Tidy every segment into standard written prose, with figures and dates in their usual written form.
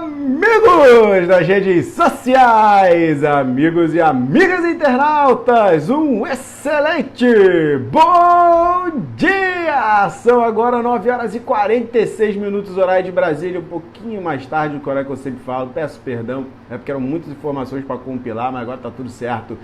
Amigos das redes sociais, amigos e amigas internautas, um excelente bom dia! São agora 9 horas e 46 minutos, horário de Brasília, um pouquinho mais tarde do que o horário que eu sempre falo, peço perdão, é porque eram muitas informações para compilar, mas agora tá tudo certo.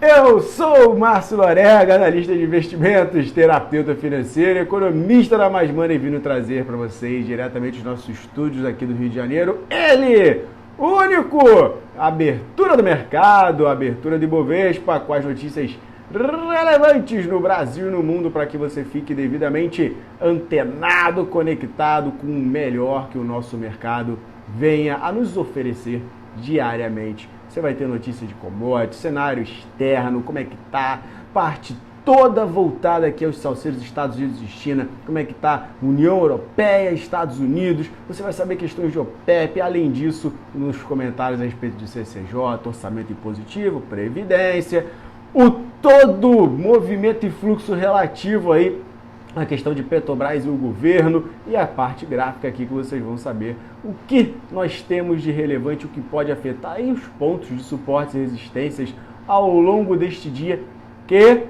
Eu sou o Márcio Lorega, analista de investimentos, terapeuta financeiro, economista da Mais Money, vindo trazer para vocês diretamente dos nossos estúdios aqui do Rio de Janeiro, ele, o único, abertura do mercado, abertura de Ibovespa, com as notícias relevantes no Brasil e no mundo para que você fique devidamente antenado, conectado com o melhor que o nosso mercado venha a nos oferecer diariamente. Você vai ter notícia de commodities, cenário externo, como é que tá, parte toda voltada aqui aos salseiros Estados Unidos e China, como é que tá União Europeia, Estados Unidos, você vai saber questões de OPEP, além disso, nos comentários a respeito de CCJ, orçamento impositivo, previdência, o todo movimento e fluxo relativo aí a questão de Petrobras e o governo e a parte gráfica aqui que vocês vão saber o que nós temos de relevante, o que pode afetar e os pontos de suporte e resistências ao longo deste dia que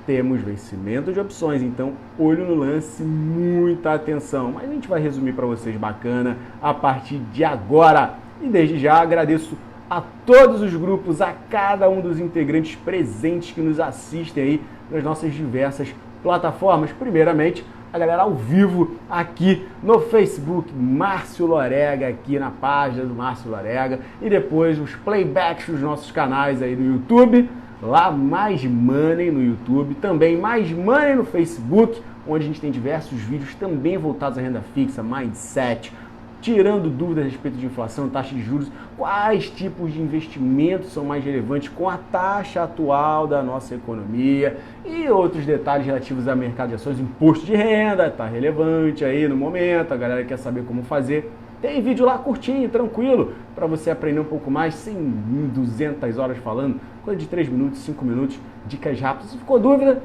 temos vencimento de opções, então olho no lance, muita atenção, mas a gente vai resumir para vocês bacana a partir de agora e desde já agradeço a todos os grupos, a cada um dos integrantes presentes que nos assistem aí nas nossas diversas plataformas, primeiramente a galera ao vivo aqui no Facebook, Márcio Lorega, aqui na página do Márcio Lorega, e depois os playbacks dos nossos canais aí no YouTube, lá Mais Money no YouTube, também Mais Money no Facebook, onde a gente tem diversos vídeos também voltados à renda fixa, mindset, tirando dúvidas a respeito de inflação, taxa de juros, quais tipos de investimentos são mais relevantes com a taxa atual da nossa economia e outros detalhes relativos ao mercado de ações, imposto de renda, está relevante aí no momento, a galera quer saber como fazer. Tem vídeo lá curtinho, tranquilo, para você aprender um pouco mais, sem 200 horas falando, coisa de 3 minutos, 5 minutos, dicas rápidas. Se ficou dúvida,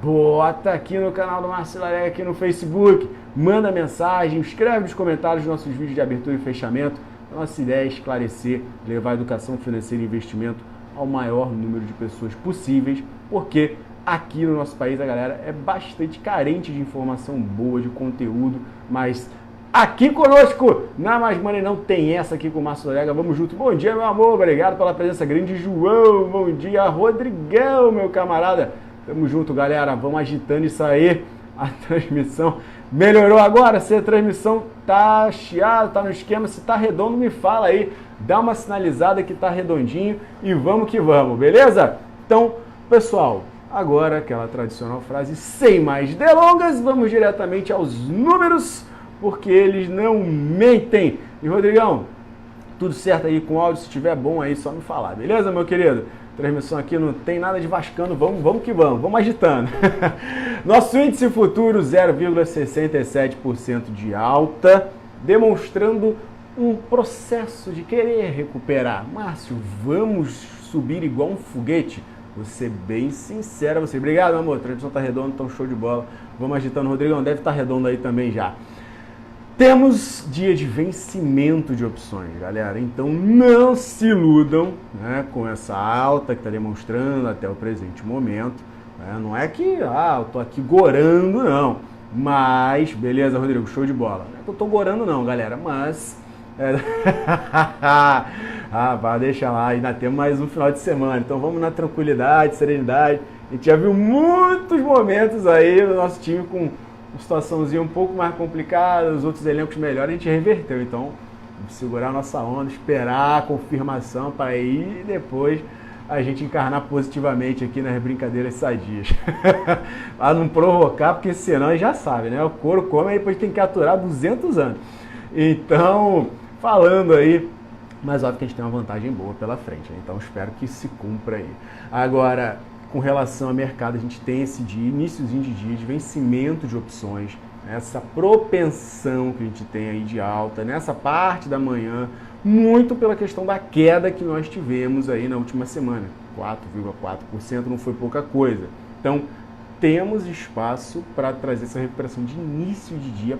bota aqui no canal do Márcio Lorega, aqui no Facebook, manda mensagem, escreve nos comentários dos nossos vídeos de abertura e fechamento. Nossa ideia é esclarecer, levar a educação financeira e investimento ao maior número de pessoas possíveis, porque aqui no nosso país a galera é bastante carente de informação boa, de conteúdo, mas aqui conosco, na Mais Money não tem essa aqui com o Márcio Lorega. Vamos junto. Bom dia, meu amor, obrigado pela presença grande, João. Bom dia, Rodrigão, meu camarada. Tamo junto, galera. Vamos agitando isso aí. A transmissão melhorou agora. Se a transmissão tá chiada, tá no esquema, se tá redondo, me fala aí. Dá uma sinalizada que tá redondinho e vamos que vamos, beleza? Então, pessoal, agora aquela tradicional frase, sem mais delongas, vamos diretamente aos números, porque eles não mentem. E, Rodrigão, tudo certo aí com o áudio? Se tiver bom aí, só me falar, beleza, meu querido? Transmissão aqui não tem nada de vascando, vamos que vamos agitando. Nosso índice futuro 0,67% de alta, demonstrando um processo de querer recuperar. Márcio, vamos subir igual um foguete? Vou ser bem sincero a você. Obrigado, meu amor, a transmissão tá redonda, então show de bola. Vamos agitando, Rodrigão, deve estar redondo aí também já. Temos dia de vencimento de opções, galera, então não se iludam, né, com essa alta que está demonstrando até o presente momento, né? Não é que eu tô aqui gorando, não, mas, beleza, Rodrigo, show de bola, não é que eu tô gorando não, galera, mas, vai deixar lá, ainda temos mais um final de semana, então vamos na tranquilidade, serenidade. A gente já viu muitos momentos aí no nosso time com uma situaçãozinha um pouco mais complicada, os outros elencos melhores, a gente reverteu. Então, vamos segurar a nossa onda, esperar a confirmação para ir e depois a gente encarnar positivamente aqui nas brincadeiras sadias. Para não provocar, porque senão já sabe, né? O couro come, aí depois tem que aturar 200 anos. Então, falando aí, mas óbvio que a gente tem uma vantagem boa pela frente, né? Então espero que se cumpra aí. Agora, com relação ao mercado, a gente tem esse dia, iníciozinho de dia, de vencimento de opções, essa propensão que a gente tem aí de alta, nessa parte da manhã, muito pela questão da queda que nós tivemos aí na última semana, 4,4%, não foi pouca coisa. Então, temos espaço para trazer essa recuperação de início de dia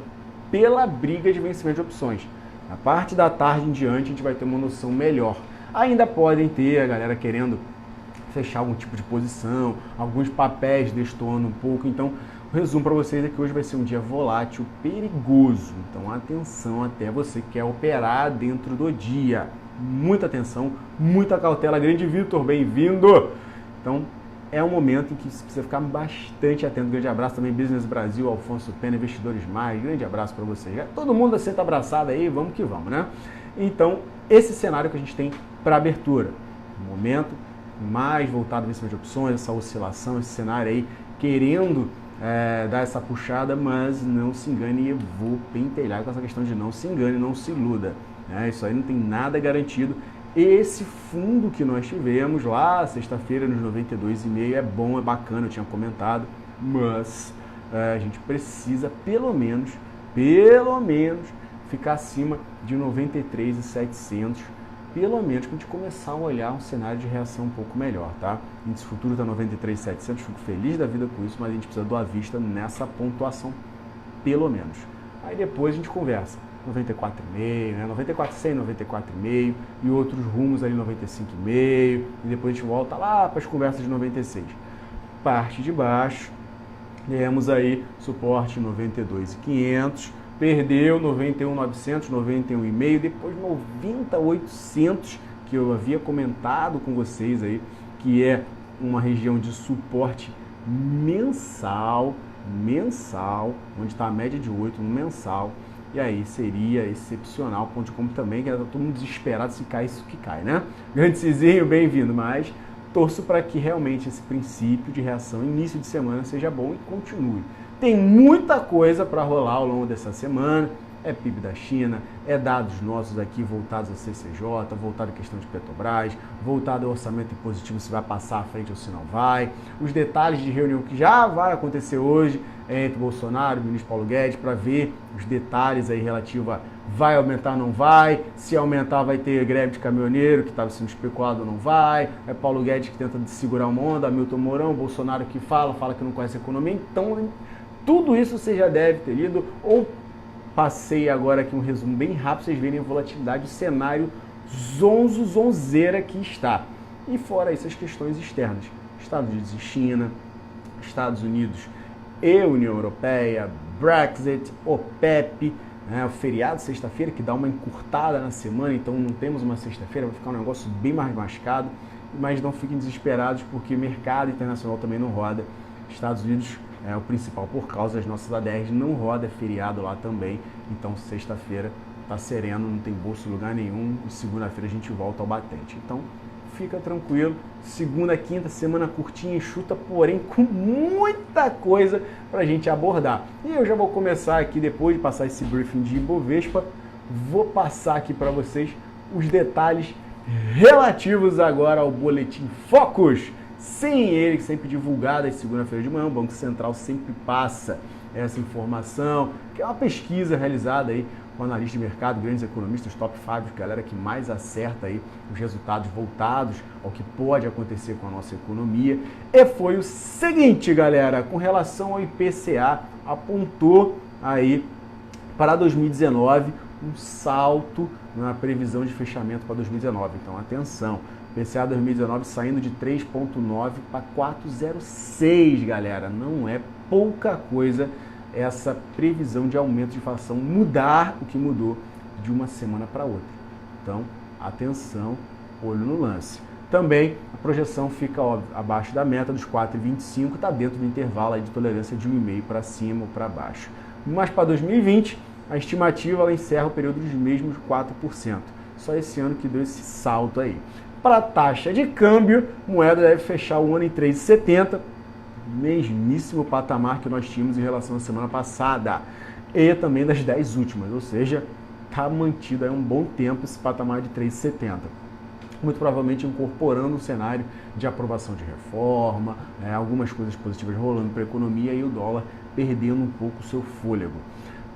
pela briga de vencimento de opções. A parte da tarde em diante a gente vai ter uma noção melhor. Ainda podem ter a galera querendo fechar algum tipo de posição, alguns papéis destoando um pouco. Então, o resumo para vocês é que hoje vai ser um dia volátil, perigoso. Então, atenção até você que quer operar dentro do dia. Muita atenção, muita cautela. Grande Vitor, bem-vindo! Então, é um momento em que você precisa ficar bastante atento. Grande abraço também, Business Brasil, Alfonso Pena, Investidores Mais. Grande abraço para vocês. Todo mundo senta abraçado aí, vamos que vamos, né? Então, esse cenário que a gente tem para abertura. Um momento mais voltado em cima de opções, essa oscilação, esse cenário aí, querendo dar essa puxada, mas não se engane, eu vou pentelhar com essa questão de não se engane, não se iluda. Né? Isso aí não tem nada garantido. Esse fundo que nós tivemos lá, sexta-feira, nos 92,5, é bom, é bacana, eu tinha comentado, mas a gente precisa, pelo menos, ficar acima de 93,700, pelo menos, para a gente começar a olhar um cenário de reação um pouco melhor, tá? O índice futuro está 93,700, fico feliz da vida com isso, mas a gente precisa do à vista nessa pontuação, pelo menos. Aí depois a gente conversa. 94,5, né? 94,100, 94,5 e outros rumos ali 95,5 e depois a gente volta lá para as conversas de 96. Parte de baixo, temos aí suporte 92,500, perdeu 91,900, 91,5, depois 90,800 que eu havia comentado com vocês aí, que é uma região de suporte mensal, onde está a média de 8 no mensal. E aí seria excepcional, ponto de compra também, que está todo mundo desesperado se cai isso que cai, né? Grande Cizinho, bem-vindo, mas torço para que realmente esse princípio de reação, início de semana, seja bom e continue. Tem muita coisa para rolar ao longo dessa semana, é PIB da China, é dados nossos aqui voltados ao CCJ, voltado à questão de Petrobras, voltado ao orçamento impositivo, se vai passar à frente ou se não vai, os detalhes de reunião que já vai acontecer hoje entre Bolsonaro e o ministro Paulo Guedes, para ver os detalhes aí relativo a vai aumentar ou não vai, se aumentar vai ter greve de caminhoneiro que estava sendo especulado ou não vai, é Paulo Guedes que tenta segurar uma onda, Hamilton Mourão, Bolsonaro que fala que não conhece a economia, então tudo isso você já deve ter lido ou passei agora aqui um resumo bem rápido, vocês verem a volatilidade, o cenário zonzeira que está. E fora essas questões externas, Estados Unidos e China, Estados Unidos e União Europeia, Brexit, OPEP, né, o feriado sexta-feira que dá uma encurtada na semana, então não temos uma sexta-feira, vai ficar um negócio bem mais mascado, mas não fiquem desesperados porque o mercado internacional também não roda. Estados Unidos é o principal por causa das nossas ADRs, não roda, é feriado lá também, então sexta-feira tá sereno, não tem bolso em lugar nenhum, e segunda-feira a gente volta ao batente. Então fica tranquilo, segunda, quinta, semana curtinha e chuta, porém com muita coisa pra gente abordar. E eu já vou começar aqui, depois de passar esse briefing de Ibovespa, vou passar aqui para vocês os detalhes relativos agora ao Boletim Focus. Sim, ele sempre divulgado às segunda-feira de manhã, o Banco Central sempre passa essa informação, que é uma pesquisa realizada aí com analistas de mercado, grandes economistas, top 5, galera que mais acerta aí os resultados voltados ao que pode acontecer com a nossa economia. E foi o seguinte, galera, com relação ao IPCA, apontou aí para 2019 um salto na previsão de fechamento para 2019. Então, atenção. IPCA 2019 saindo de 3,9 para 4,06, galera. Não é pouca coisa essa previsão de aumento de inflação mudar o que mudou de uma semana para outra. Então, atenção, olho no lance. Também a projeção fica abaixo da meta dos 4,25, está dentro do intervalo aí de tolerância de 1,5 para cima ou para baixo. Mas para 2020, a estimativa ela encerra o período dos mesmos 4%. Só esse ano que deu esse salto aí. Para a taxa de câmbio, a moeda deve fechar o ano em 3,70, mesmíssimo patamar que nós tínhamos em relação à semana passada, e também das 10 últimas, ou seja, está mantido aí um bom tempo esse patamar de 3,70. Muito provavelmente incorporando um cenário de aprovação de reforma, algumas coisas positivas rolando para a economia e o dólar perdendo um pouco o seu fôlego.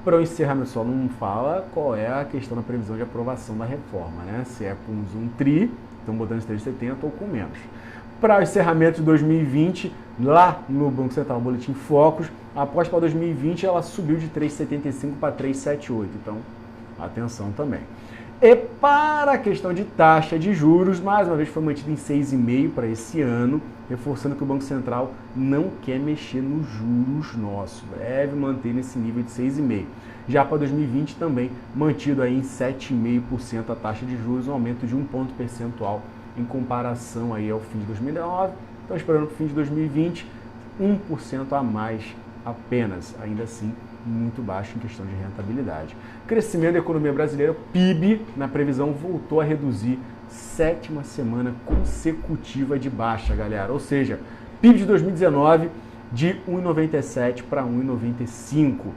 Para o encerramento, só não fala qual é a questão da previsão de aprovação da reforma, né? Se é com um tri, estão botando esse 3,70 ou com menos. Para o encerramento de 2020, lá no Banco Central, Boletim Focus, a aposta para 2020 ela subiu de 3,75 para 3,78. Então, atenção também. E para a questão de taxa de juros, mais uma vez foi mantida em 6,5% para esse ano, reforçando que o Banco Central não quer mexer nos juros nossos, deve manter nesse nível de 6,5%. Já para 2020 também mantido aí em 7,5% a taxa de juros, um aumento de 1 ponto percentual em comparação aí ao fim de 2019. Estão esperando para o fim de 2020 1% a mais apenas, ainda assim muito baixo em questão de rentabilidade. Crescimento da economia brasileira, PIB, na previsão voltou a reduzir, 7ª semana consecutiva de baixa, galera. Ou seja, PIB de 2019 de 1,97 para 1,95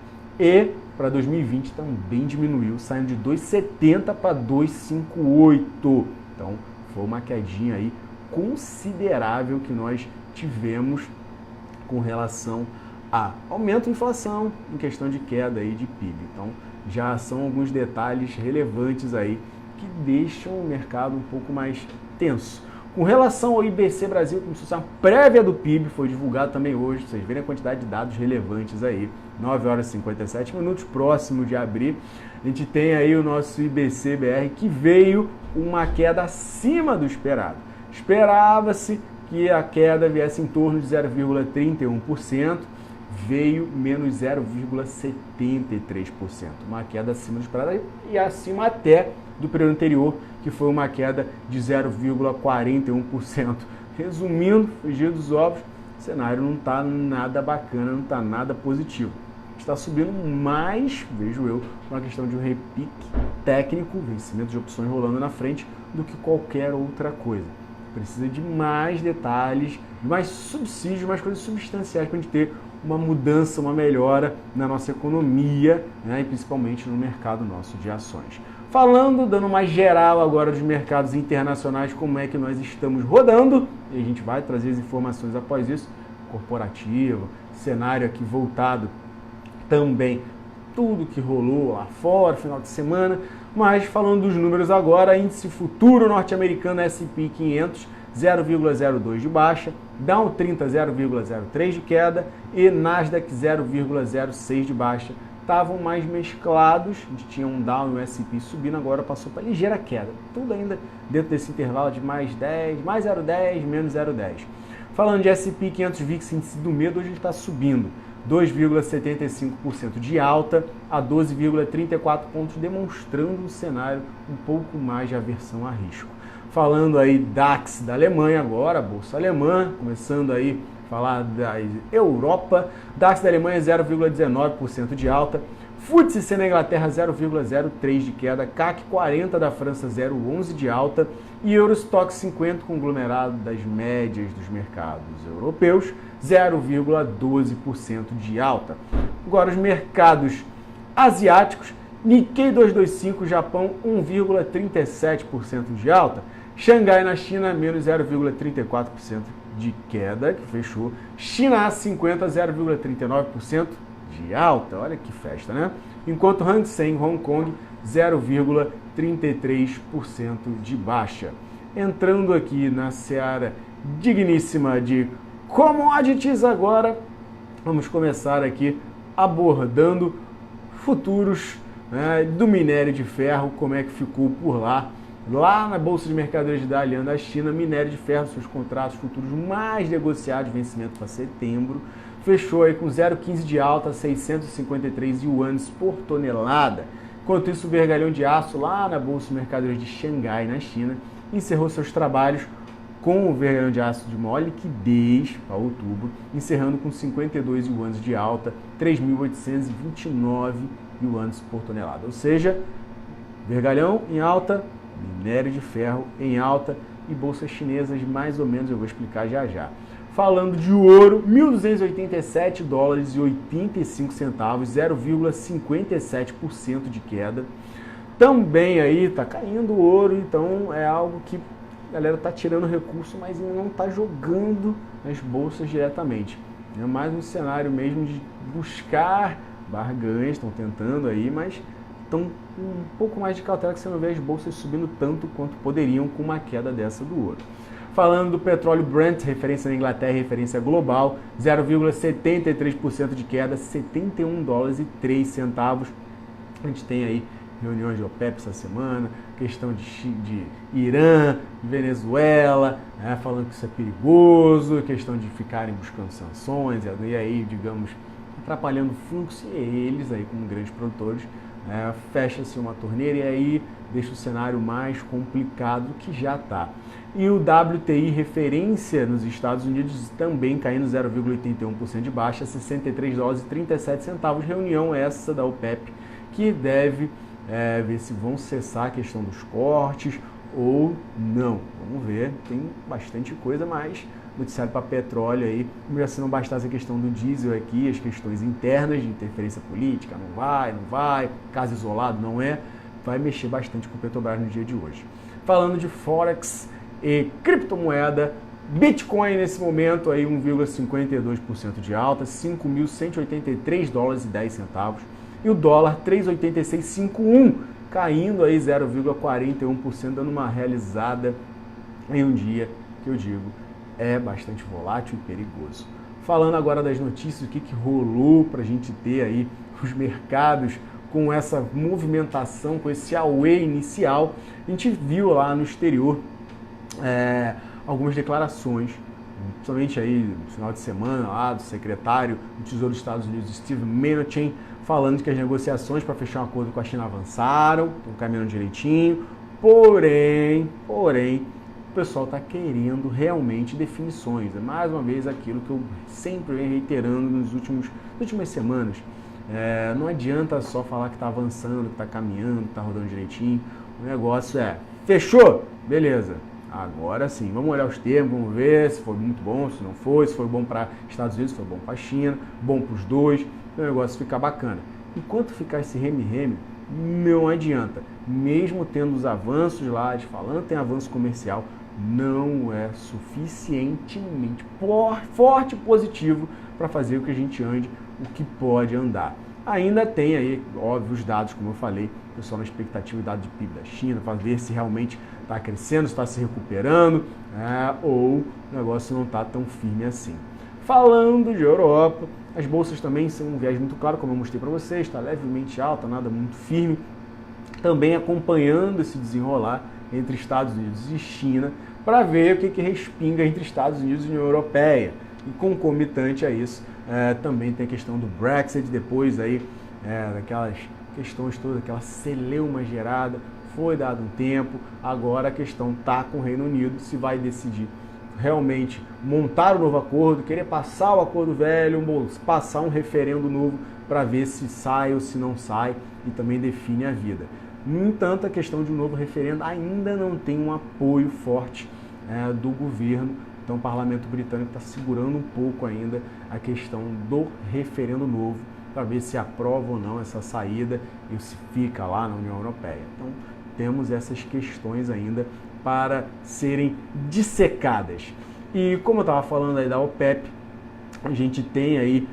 e para 2020 também diminuiu, saindo de 2,70 para 2,58. Então, foi uma quedinha aí considerável que nós tivemos com relação a aumento da inflação em questão de queda aí de PIB. Então, já são alguns detalhes relevantes aí que deixam o mercado um pouco mais tenso. Com relação ao IBC Brasil, como se fosse uma prévia do PIB, foi divulgado também hoje, vocês verem a quantidade de dados relevantes aí, 9 horas e 57 minutos, próximo de abrir. A gente tem aí o nosso IBC-BR que veio uma queda acima do esperado. Esperava-se que a queda viesse em torno de 0,31%, veio menos 0,73%, uma queda acima do esperado e acima até do período anterior, que foi uma queda de 0,41%. Resumindo, frigir dos ovos, o cenário não está nada bacana, não está nada positivo. Está subindo mais, vejo eu, uma questão de um repique técnico, vencimento de opções rolando na frente, do que qualquer outra coisa. Precisa de mais detalhes, mais subsídios, mais coisas substanciais para a gente ter uma mudança, uma melhora na nossa economia, né, e principalmente no mercado nosso de ações. Falando, dando uma geral agora dos mercados internacionais, como é que nós estamos rodando, e a gente vai trazer as informações após isso, corporativo, cenário aqui voltado também, tudo que rolou lá fora, final de semana, mas falando dos números agora, índice futuro norte-americano S&P 500, 0,02 de baixa, Dow 30, 0,03 de queda e Nasdaq 0,06 de baixa. Estavam mais mesclados, a gente tinha um Dow e um S&P subindo, agora passou para ligeira queda. Tudo ainda dentro desse intervalo de mais 10, mais 0,10, menos 0,10. Falando de S&P 500 VIX, índice do medo, hoje ele está subindo 2,75% de alta a 12,34 pontos, demonstrando um cenário um pouco mais de aversão a risco. Falando aí DAX da Alemanha agora, Bolsa Alemã, começando aí a falar da Europa, DAX da Alemanha 0,19% de alta, FTSE na Inglaterra 0,03 de queda, CAC 40 da França 0,11 de alta e Eurostock 50, conglomerado das médias dos mercados europeus, 0,12% de alta. Agora os mercados asiáticos, Nikkei 225, Japão 1,37% de alta, Xangai na China menos 0,34% de queda, que fechou, China A50 0,39% de alta, olha que festa, né? Enquanto Hang Seng Hong Kong 0,33% de baixa. Entrando aqui na seara digníssima de commodities agora, vamos começar aqui abordando futuros, né, do minério de ferro, como é que ficou por lá. Lá na Bolsa de Mercadorias da Dalian da China, minério de ferro, seus contratos futuros mais negociados, vencimento para setembro, fechou aí com 0,15 de alta, 653 yuans por tonelada. Enquanto isso, o vergalhão de aço lá na Bolsa de Mercadorias de Xangai, na China, encerrou seus trabalhos com o vergalhão de aço de maior liquidez para outubro, encerrando com 52 yuans de alta, 3.829 yuans por tonelada. Ou seja, vergalhão em alta, minério de ferro em alta e bolsas chinesas mais ou menos, eu vou explicar já já. Falando de ouro, 1.287 dólares e 85 centavos, 0,57% de queda. Também aí está caindo o ouro, então é algo que a galera está tirando recurso, mas ainda não está jogando nas bolsas diretamente. É mais um cenário mesmo de buscar barganhas, estão tentando aí, mas estão um pouco mais de cautela, que você não vê as bolsas subindo tanto quanto poderiam com uma queda dessa do ouro. Falando do petróleo Brent, referência na Inglaterra, referência global, 0,73% de queda, 71 dólares e 3 centavos. A gente tem aí reuniões de OPEP essa semana, questão de Irã, Venezuela, né, falando que isso é perigoso, questão de ficarem buscando sanções, e aí, digamos, atrapalhando o fluxo, e eles aí, como grandes produtores, fecha-se uma torneira e aí deixa o cenário mais complicado do que já está. E o WTI referência nos Estados Unidos também caindo 0,81% de baixa, 63 dólares e 37 centavos. Reunião essa da OPEP que deve ver se vão cessar a questão dos cortes ou não. Vamos ver, tem bastante coisa, mas noticiário para petróleo aí, como se não bastasse a questão do diesel aqui, as questões internas de interferência política, não vai, caso isolado não é, vai mexer bastante com o Petrobras no dia de hoje. Falando de Forex e criptomoeda, Bitcoin nesse momento aí 1,52% de alta, 5.183 dólares e 10 centavos. E o dólar 3,8651, caindo aí 0,41%, dando uma realizada em um dia que eu digo é bastante volátil e perigoso. Falando agora das notícias, o que rolou para a gente ter aí os mercados com essa movimentação, com esse away inicial, a gente viu lá no exterior algumas declarações, principalmente aí no final de semana lá do secretário do Tesouro dos Estados Unidos, Steve Mnuchin, falando que as negociações para fechar um acordo com a China avançaram, estão caminhando direitinho, porém, o pessoal está querendo realmente definições. É mais uma vez aquilo que eu sempre venho reiterando nas últimas semanas. Não adianta só falar que está avançando, que está caminhando, que está rodando direitinho. O negócio fechou? Beleza. Agora sim, vamos olhar os termos, vamos ver se foi muito bom, se não foi, se foi bom para Estados Unidos, se foi bom para a China, bom para os dois, o negócio fica bacana. Enquanto ficar esse reme-reme, não adianta. Mesmo tendo os avanços lá, falando tem avanço comercial, não é suficientemente forte e positivo para fazer o que a gente ande, o que pode andar. Ainda tem aí, óbvio, os dados, como eu falei, o pessoal na expectativa do dado de PIB da China, para ver se realmente está crescendo, está se recuperando, ou o negócio não está tão firme assim. Falando de Europa, as bolsas também são um viés muito claro, como eu mostrei para vocês, está levemente alta, nada muito firme, também acompanhando esse desenrolar entre Estados Unidos e China, para ver o que respinga entre Estados Unidos e União Europeia. E concomitante a isso, também tem a questão do Brexit, depois aí daquelas questões todas, aquela celeuma gerada, foi dado um tempo, agora a questão está com o Reino Unido, se vai decidir realmente montar um novo acordo, querer passar o acordo velho, passar um referendo novo para ver se sai ou se não sai e também define a vida. No entanto, a questão de um novo referendo ainda não tem um apoio forte do governo, então o parlamento britânico está segurando um pouco ainda a questão do referendo novo para ver se aprova ou não essa saída e se fica lá na União Europeia. Então temos essas questões ainda para serem dissecadas. E como eu estava falando aí da OPEP, a gente tem aí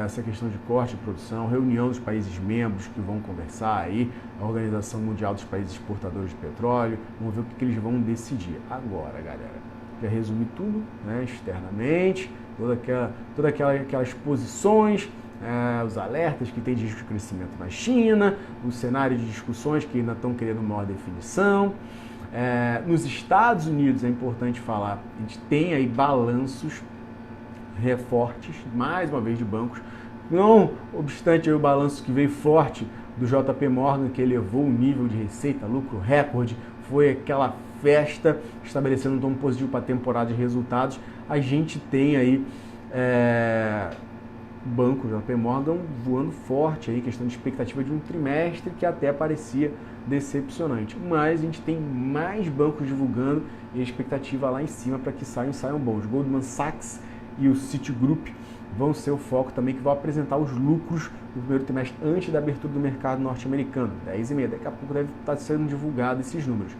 essa questão de corte de produção, reunião dos países membros que vão conversar aí, a Organização Mundial dos Países Exportadores de Petróleo, vamos ver o que eles vão decidir. Agora, galera, já resumi tudo, externamente, todas aquelas posições, os alertas que tem de risco de crescimento na China, o cenário de discussões que ainda estão querendo maior definição. Nos Estados Unidos, é importante falar, a gente tem aí balanços fortes, mais uma vez, de bancos. Não obstante aí o balanço que veio forte do JP Morgan, que elevou o nível de receita, lucro recorde, foi aquela festa, estabelecendo um tom positivo para a temporada de resultados. A gente tem aí o banco JP Morgan voando forte, aí, questão de expectativa de um trimestre que até parecia decepcionante. Mas a gente tem mais bancos divulgando e a expectativa lá em cima para que saiam bons. Goldman Sachs e o Citigroup vão ser o foco também, que vão apresentar os lucros do primeiro trimestre antes da abertura do mercado norte-americano, 10h30. Daqui a pouco deve estar sendo divulgado esses números.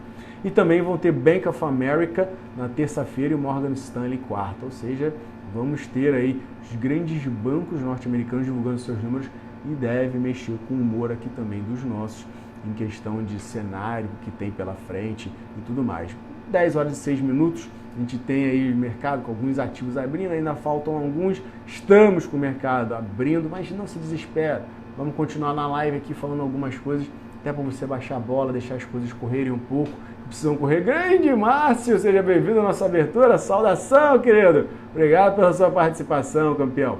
E também vão ter Bank of America na terça-feira e Morgan Stanley quarta. Ou seja, vamos ter aí os grandes bancos norte-americanos divulgando seus números e deve mexer com o humor aqui também dos nossos em questão de cenário que tem pela frente e tudo mais. 10 horas e 6 minutos, a gente tem aí o mercado com alguns ativos abrindo, ainda faltam alguns, estamos com o mercado abrindo, mas não se desespera. Vamos continuar na live aqui falando algumas coisas até para você baixar a bola, deixar as coisas correrem um pouco, precisam correr. Grande Márcio, seja bem-vindo à nossa abertura, saudação, querido, obrigado pela sua participação, campeão.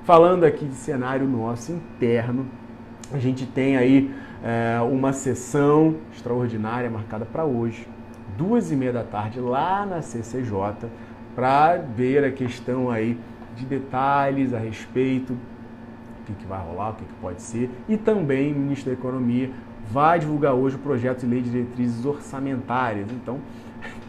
Falando aqui de cenário nosso interno, a gente tem aí uma sessão extraordinária marcada para hoje, 2h30 da tarde, lá na CCJ, para ver a questão aí de detalhes a respeito do que vai rolar, o que pode ser, e também o ministro da Economia vai divulgar hoje o projeto de lei de diretrizes orçamentárias. Então,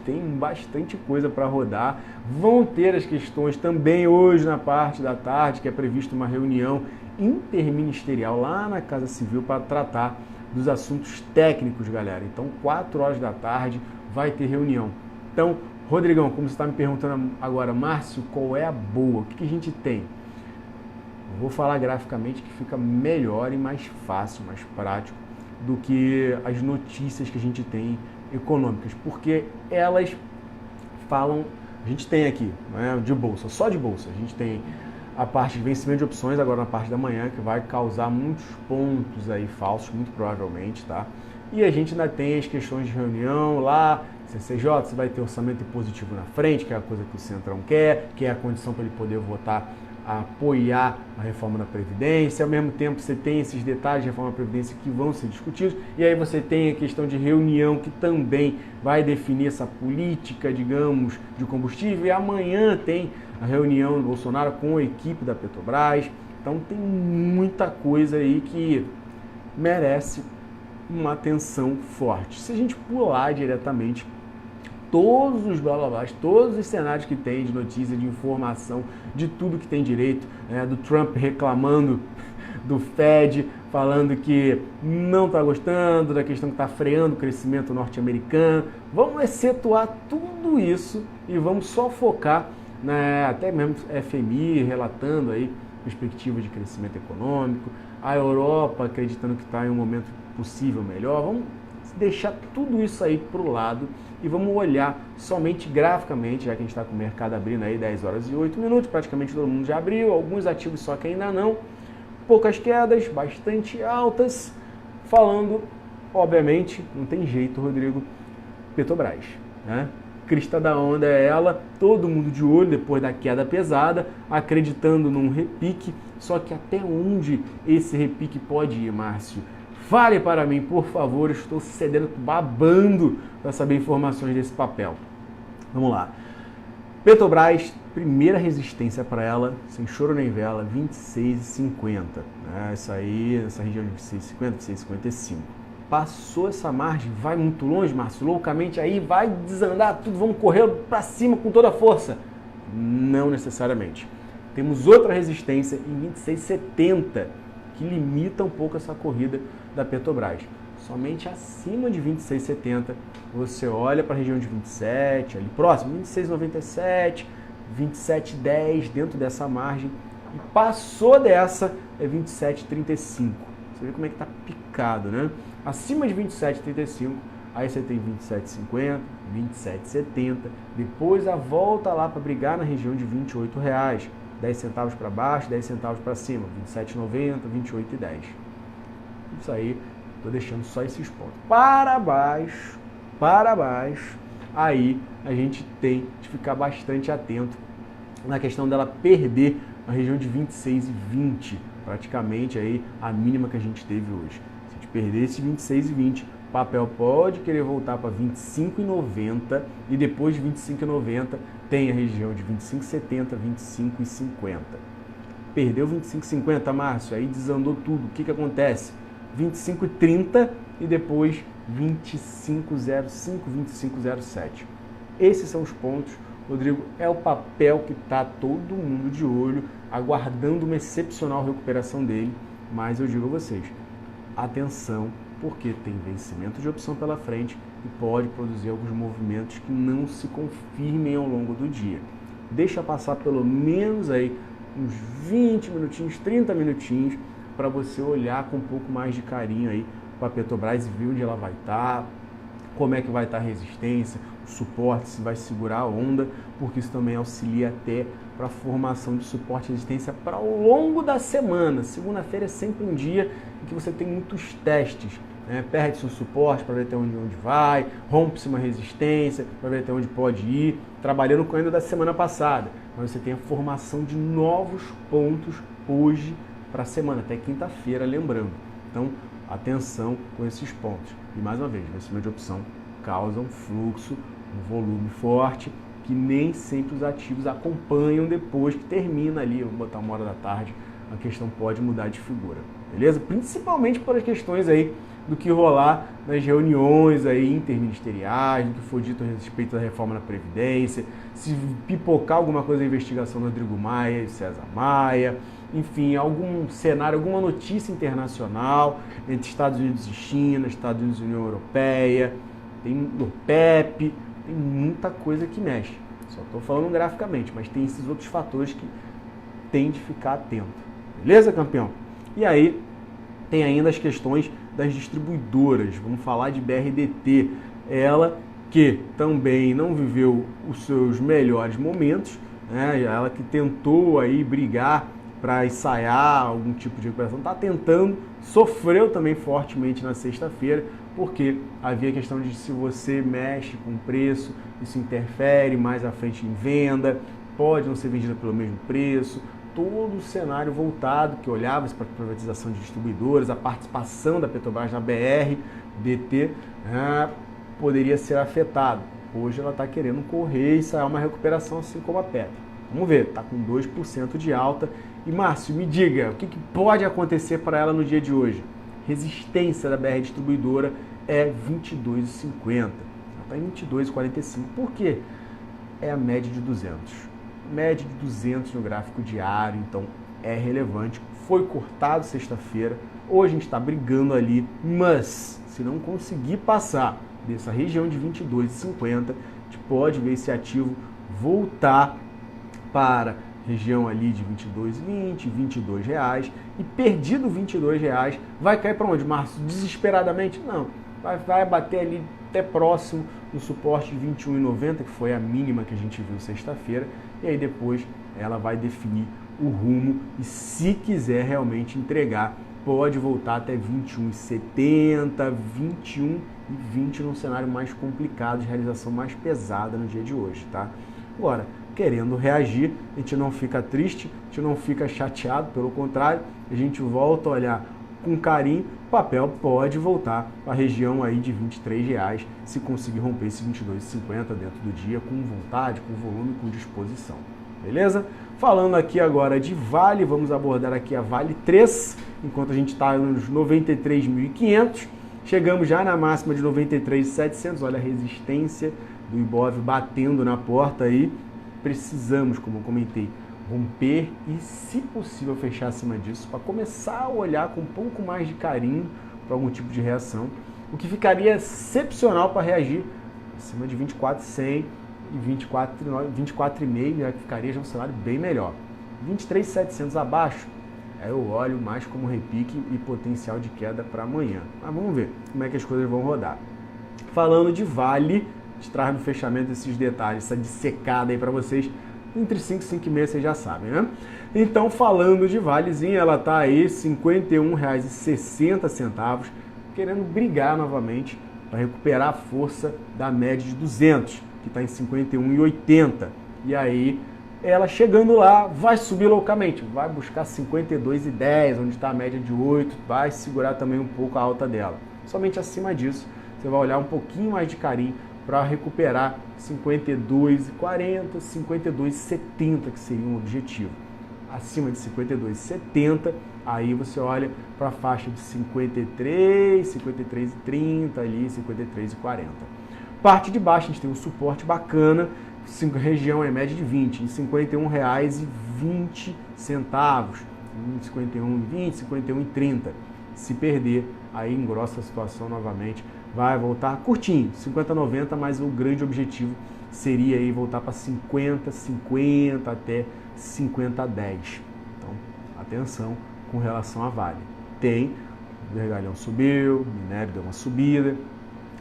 tem bastante coisa para rodar. Vão ter as questões também hoje na parte da tarde, que é prevista uma reunião interministerial lá na Casa Civil para tratar dos assuntos técnicos, galera. Então, 4 horas da tarde vai ter reunião. Então, Rodrigão, como você está me perguntando agora, Márcio, qual é a boa? O que a gente tem? Eu vou falar graficamente que fica melhor e mais fácil, mais prático do que as notícias que a gente tem econômicas, porque elas falam, a gente tem aqui, né, de bolsa, só de bolsa, a gente tem a parte de vencimento de opções agora na parte da manhã, que vai causar muitos pontos aí falsos, muito provavelmente, tá? E a gente ainda tem as questões de reunião lá, CCJ, você vai ter orçamento impositivo na frente, que é a coisa que o Centrão quer, que é a condição para ele poder votar a apoiar a reforma da Previdência. Ao mesmo tempo, você tem esses detalhes de reforma da Previdência que vão ser discutidos, e aí você tem a questão de reunião, que também vai definir essa política, digamos, de combustível, e amanhã tem a reunião do Bolsonaro com a equipe da Petrobras. Então tem muita coisa aí que merece uma atenção forte. Se a gente pular diretamente todos os blá blá blá, todos os cenários que tem de notícia, de informação, de tudo que tem direito, do Trump reclamando do Fed, falando que não está gostando, da questão que está freando o crescimento norte-americano. Vamos excetuar tudo isso e vamos só focar, até mesmo FMI relatando aí perspectiva de crescimento econômico, a Europa acreditando que está em um momento possível melhor. Vamos deixar tudo isso aí para o lado e vamos olhar somente graficamente, já que a gente está com o mercado abrindo aí 10 horas e 8 minutos, praticamente todo mundo já abriu, alguns ativos só que ainda não, poucas quedas, bastante altas, falando, obviamente, não tem jeito, Rodrigo, Petrobras, né? Crista da onda é ela, todo mundo de olho depois da queda pesada, acreditando num repique, só que até onde esse repique pode ir, Márcio? Fale para mim, por favor, estou cedendo, babando para saber informações desse papel. Vamos lá. Petrobras, primeira resistência para ela, sem choro nem vela, 26,50. Isso aí, nessa região de 26,50, 26,55. Passou essa margem, vai muito longe, Márcio, loucamente aí, vai desandar tudo, vamos correr para cima com toda a força. Não necessariamente. Temos outra resistência em 26,70, que limita um pouco essa corrida da Petrobras. Somente acima de 26,70 você olha para a região de 27, ali próximo, 26,97, 27,10 dentro dessa margem, e passou dessa é 27,35. Você vê como é que está picado, né? Acima de 27,35, aí você tem 27,50, 27,70, depois a volta lá para brigar na região de R$ 28,00. 10 centavos para baixo, 10 centavos para cima, 27,90, 28,10. Isso aí, estou deixando só esses pontos. Para baixo, aí a gente tem de ficar bastante atento na questão dela perder a região de 26,20, praticamente aí a mínima que a gente teve hoje. Se a gente perder esse 26,20, o papel pode querer voltar para 25,90 e depois de 25,90 tem a região de 25,70, 25,50. Perdeu 25,50, Márcio, aí desandou tudo. O que acontece? 25,30 e depois 25,05, 25,07. Esses são os pontos, Rodrigo, é o papel que está todo mundo de olho, aguardando uma excepcional recuperação dele, mas eu digo a vocês, atenção, porque tem vencimento de opção pela frente e pode produzir alguns movimentos que não se confirmem ao longo do dia. Deixa passar pelo menos aí uns 20 minutinhos, 30 minutinhos, para você olhar com um pouco mais de carinho aí para a Petrobras e ver onde ela vai estar, como é que vai estar a resistência, o suporte, se vai segurar a onda, porque isso também auxilia até para a formação de suporte e resistência para ao longo da semana. Segunda-feira é sempre um dia em que você tem muitos testes. né? Perde-se um suporte para ver até onde vai, rompe-se uma resistência para ver até onde pode ir, trabalhando com ainda da semana passada. Mas você tem a formação de novos pontos hoje para a semana, até quinta-feira, lembrando. Então, atenção com esses pontos. E mais uma vez, vencimento de opção causa um fluxo, um volume forte, que nem sempre os ativos acompanham depois que termina ali, vamos botar 1 hora da tarde, a questão pode mudar de figura, beleza? Principalmente por as questões aí do que rolar nas reuniões aí interministeriais, do que for dito a respeito da reforma da Previdência, se pipocar alguma coisa da investigação do Rodrigo Maia e César Maia, enfim, algum cenário, alguma notícia internacional entre Estados Unidos e China, Estados Unidos e União Europeia, tem o PEP, tem muita coisa que mexe. Só estou falando graficamente, mas tem esses outros fatores que tem de ficar atento. Beleza, campeão? E aí, tem ainda as questões das distribuidoras. Vamos falar de BRDT. Ela que também não viveu os seus melhores momentos, né? Ela que tentou aí brigar para ensaiar algum tipo de recuperação, está tentando, sofreu também fortemente na sexta-feira, porque havia a questão de se você mexe com o preço, isso interfere mais à frente em venda, pode não ser vendida pelo mesmo preço, todo o cenário voltado, que olhava para a privatização de distribuidoras, a participação da Petrobras na BRDT, poderia ser afetado. Hoje ela está querendo correr e sair uma recuperação assim como a Petro. Vamos ver, está com 2% de alta. E Márcio, me diga, o que pode acontecer para ela no dia de hoje? Resistência da BR Distribuidora é 22,50. Ela está em 22,45. Por quê? É a média de 200. Média de 200 no gráfico diário, então é relevante. Foi cortado sexta-feira, hoje a gente está brigando ali, mas se não conseguir passar dessa região de 22,50, a gente pode ver esse ativo voltar para região ali de 22,20, 22 reais, e perdido 22 reais, vai cair para onde, Márcio? Desesperadamente? Não, vai bater ali até próximo no suporte de 21,90, que foi a mínima que a gente viu sexta-feira, e aí depois ela vai definir o rumo, e se quiser realmente entregar, pode voltar até 21,70, 21,20 num cenário mais complicado, de realização mais pesada no dia de hoje, tá? Agora, querendo reagir, a gente não fica triste, a gente não fica chateado, pelo contrário, a gente volta a olhar com carinho, o papel pode voltar para a região aí de R$23, se conseguir romper esse 22,50 dentro do dia, com vontade, com volume, com disposição. Beleza? Falando aqui agora de Vale, vamos abordar aqui a Vale 3, enquanto a gente está nos 93.500, chegamos já na máxima de 93.700, olha a resistência do Ibov batendo na porta aí, precisamos, como eu comentei, romper e, se possível, fechar acima disso para começar a olhar com um pouco mais de carinho para algum tipo de reação, o que ficaria excepcional para reagir acima de 24.100 e 24,5, já que ficaria já um cenário bem melhor. 23.700 abaixo, eu olho mais como repique e potencial de queda para amanhã. Mas vamos ver como é que as coisas vão rodar. Falando de Vale, a gente traz no fechamento esses detalhes, essa dissecada aí para vocês, entre 5 e 5,5 vocês já sabem, né? Então, falando de Valezinha, ela tá aí R$ 51,60, querendo brigar novamente para recuperar a força da média de 200, que está em 51,80. E aí, ela chegando lá, vai subir loucamente, vai buscar 52,10, onde está a média de 8, vai segurar também um pouco a alta dela. Somente acima disso, você vai olhar um pouquinho mais de carinho para recuperar 52,40, 52,70, que seria um objetivo. Acima de 52,70, aí você olha para a faixa de 53, 53,30 ali, 53,40. Parte de baixo a gente tem um suporte bacana, região é média de 20, em R$ 51,20, 51,20, 51,30. Se perder, aí engrossa a situação novamente, vai voltar curtinho, 50,90, mas o grande objetivo seria aí voltar para 50,50 até 50,10. Então, atenção com relação a Vale. Tem, o vergalhão subiu, o minério deu uma subida,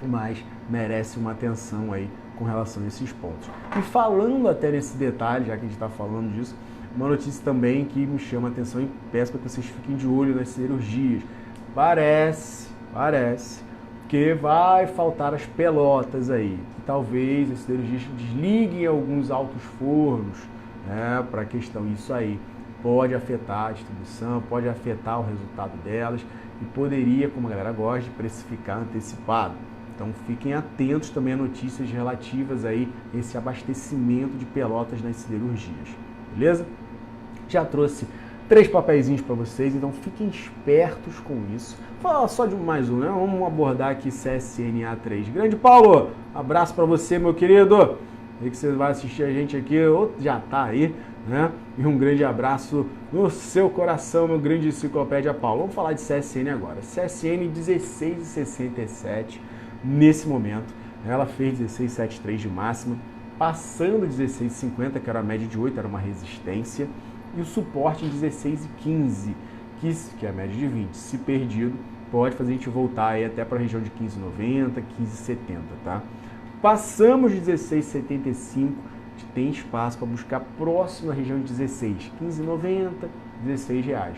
mas merece uma atenção aí com relação a esses pontos. E falando até nesse detalhe, já que a gente está falando disso, uma notícia também que me chama a atenção e peço para que vocês fiquem de olho nas cirurgias. Parece, parece que vai faltar as pelotas aí. Talvez esses siderurgistas desliguem alguns altos fornos, né, para a questão. Isso aí pode afetar a distribuição, pode afetar o resultado delas e poderia, como a galera gosta, de precificar antecipado. Então fiquem atentos também a notícias relativas aí a esse abastecimento de pelotas nas siderurgias, beleza? Já trouxe 3 papeizinhos para vocês, então fiquem espertos com isso. Vou falar só de mais um, né? Vamos abordar aqui CSNA3. Grande Paulo, abraço para você, meu querido. Sei que você vai assistir a gente aqui, ou já tá aí, né? E um grande abraço no seu coração, meu grande enciclopédia Paulo. Vamos falar de CSN agora. CSN 16,67 nesse momento. Ela fez 16,73 de máxima, passando 16,50, que era a média de 8, era uma resistência. E o suporte em 16,15, que é a média de 20. Se perdido, pode fazer a gente voltar aí até para a região de 15,90, 15,70, tá? Passamos de 16,75, tem espaço para buscar próximo à região de 16, 15,90, 16 reais.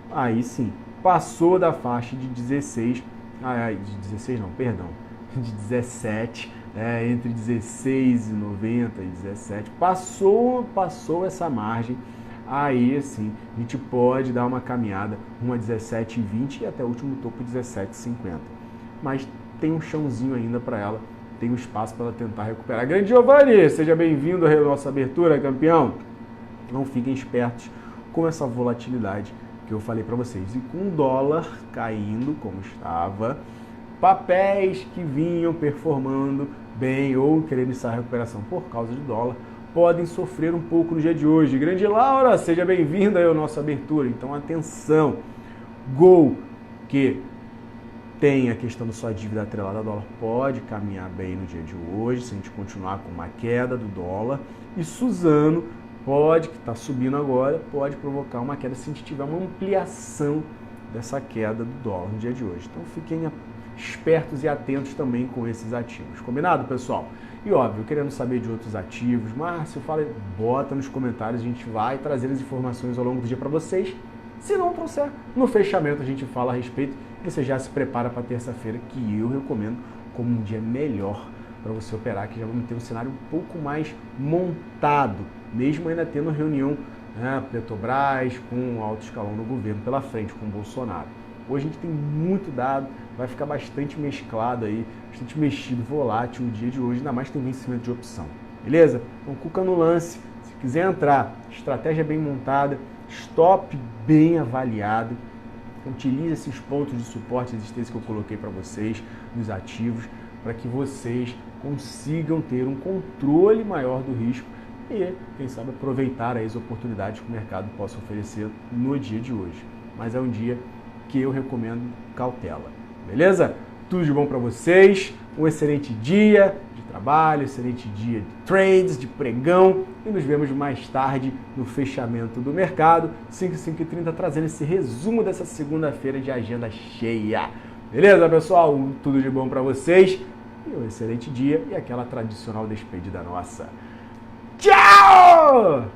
Aí sim, passou da faixa de 16, de 17, entre 16,90 e 17, passou essa margem. Aí sim, a gente pode dar uma caminhada, uma 17,20 e até o último topo 17,50. Mas tem um chãozinho ainda para ela, tem um espaço para ela tentar recuperar. Grande Giovanni, seja bem-vindo à nossa abertura, campeão. Não fiquem espertos com essa volatilidade que eu falei para vocês. E com o dólar caindo como estava, papéis que vinham performando bem ou querendo iniciar a recuperação por causa de dólar, podem sofrer um pouco no dia de hoje. Grande Laura, seja bem-vinda à nossa abertura. Então, atenção, Gol, que tem a questão da sua dívida atrelada ao dólar, pode caminhar bem no dia de hoje, se a gente continuar com uma queda do dólar. E Suzano pode, que está subindo agora, pode provocar uma queda se a gente tiver uma ampliação dessa queda do dólar no dia de hoje. Então, fiquem espertos e atentos também com esses ativos. Combinado, pessoal? E óbvio, querendo saber de outros ativos, Márcio, fala, bota nos comentários, a gente vai trazer as informações ao longo do dia para vocês. Se não trouxer, no fechamento a gente fala a respeito e você já se prepara para terça-feira, que eu recomendo como um dia melhor para você operar, que já vamos ter um cenário um pouco mais montado, mesmo ainda tendo reunião, né, Petrobras com o alto escalão do governo pela frente, com o Bolsonaro. Hoje a gente tem muito dado, vai ficar bastante mesclado aí, bastante mexido, volátil o dia de hoje, ainda mais tem vencimento de opção, beleza? Então, cuca no lance, se quiser entrar, estratégia bem montada, stop bem avaliado, utilize esses pontos de suporte e resistência que eu coloquei para vocês nos ativos, para que vocês consigam ter um controle maior do risco e, quem sabe, aproveitar as oportunidades que o mercado possa oferecer no dia de hoje. Mas é um dia que eu recomendo cautela, beleza? Tudo de bom para vocês, um excelente dia de trabalho, excelente dia de trades, de pregão e nos vemos mais tarde no fechamento do mercado, 5h30, trazendo esse resumo dessa segunda-feira de agenda cheia. Beleza, pessoal? Tudo de bom para vocês e um excelente dia e aquela tradicional despedida nossa. Tchau!